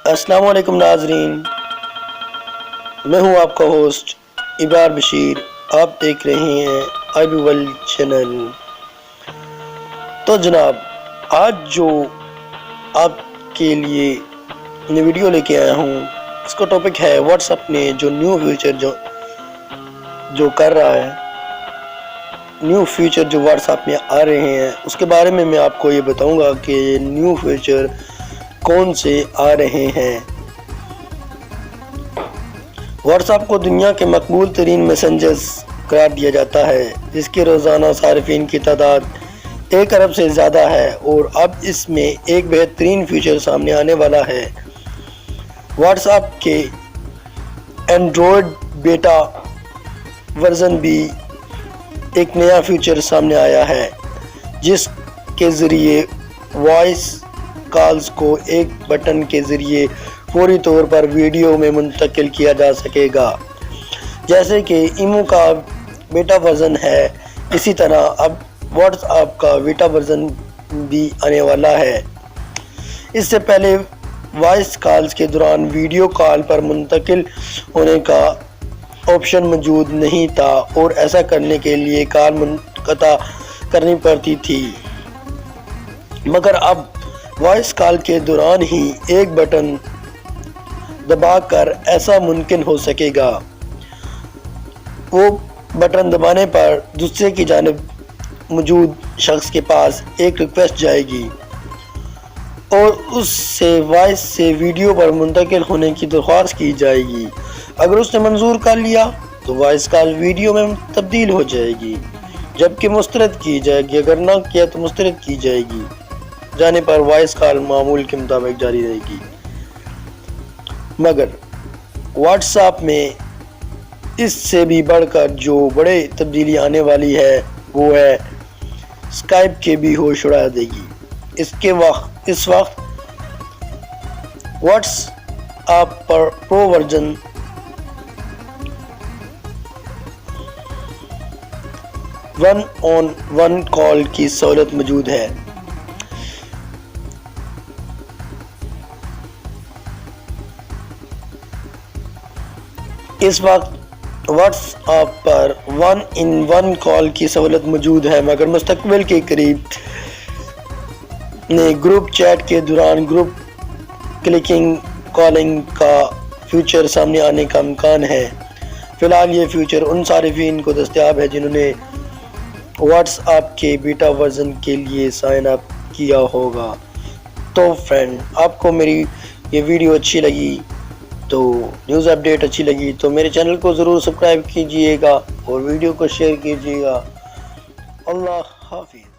السلام علیکم ناظرین، میں ہوں آپ کا ہوسٹ ابرار بشیر۔ آپ دیکھ رہے ہیں آئی بی ورلڈ چینل۔ تو جناب، آج جو آپ کے لیے ویڈیو لے کے آیا ہوں، اس کا ٹاپک ہے واٹس ایپ نے جو نیو فیچر جو کر رہا ہے، نیو فیچر جو واٹس ایپ میں آ رہے ہیں، اس کے بارے میں آپ کو یہ بتاؤں گا کہ نیو فیچر کون سے آ رہے ہیں۔ واٹس ایپ کو دنیا کے مقبول ترین میسنجرز قرار دیا جاتا ہے، جس کے روزانہ صارفین کی تعداد 1 ارب سے زیادہ ہے، اور اب اس میں ایک بہترین فیچر سامنے آنے والا ہے۔ واٹس ایپ کے اینڈرائیڈ بیٹا ورژن بھی ایک نیا فیچر سامنے آیا ہے، جس کے ذریعے وائس کالز کو ایک بٹن کے ذریعے فوری طور پر ویڈیو میں منتقل کیا جا سکے گا۔ جیسے کہ ایمو کا بیٹا ورژن ہے، اسی طرح اب واٹس ایپ کا بیٹا ورژن بھی آنے والا ہے۔ اس سے پہلے وائس کالز کے دوران ویڈیو کال پر منتقل ہونے کا آپشن موجود نہیں تھا، اور ایسا کرنے کے لیے کال منقطع کرنی پڑتی تھی، مگر اب وائس کال کے دوران ہی ایک بٹن دبا کر ایسا ممکن ہو سکے گا۔ وہ بٹن دبانے پر دوسرے کی جانب موجود شخص کے پاس ایک ریکویسٹ جائے گی، اور اس سے وائس سے ویڈیو پر منتقل ہونے کی درخواست کی جائے گی۔ اگر اس نے منظور کر لیا تو وائس کال ویڈیو میں تبدیل ہو جائے گی، جبکہ مسترد کی جائے گی۔ اگر نہ کیا تو مسترد کی جائے گی جانے پر وائس کال معمول کے مطابق جاری رہے گی۔ مگر واٹس ایپ میں اس سے بھی بڑھ کر جو بڑے تبدیلی آنے والی ہے، وہ ہے اسکائپ کے بھی ہوش اڑا دے گی۔ اس وقت واٹس ایپ پر پرو ورژن 1-on-1 کال کی سہولت موجود ہے۔ اس وقت واٹس ایپ پر 1-on-1 کال کی سہولت موجود ہے، مگر مستقبل کے قریب نے گروپ چیٹ کے دوران گروپ کلکنگ کالنگ کا فیچر سامنے آنے کا امکان ہے۔ فی الحال یہ فیچر ان صارفین کو دستیاب ہے جنہوں نے واٹس ایپ کے بیٹا ورژن کے لیے سائن اپ کیا ہوگا۔ تو فرینڈ، آپ کو میری یہ ویڈیو اچھی لگی تو نیوز اپڈیٹ اچھی لگی تو میرے چینل کو ضرور سبسکرائب کیجئے گا اور ویڈیو کو شیئر کیجئے گا۔ اللہ حافظ۔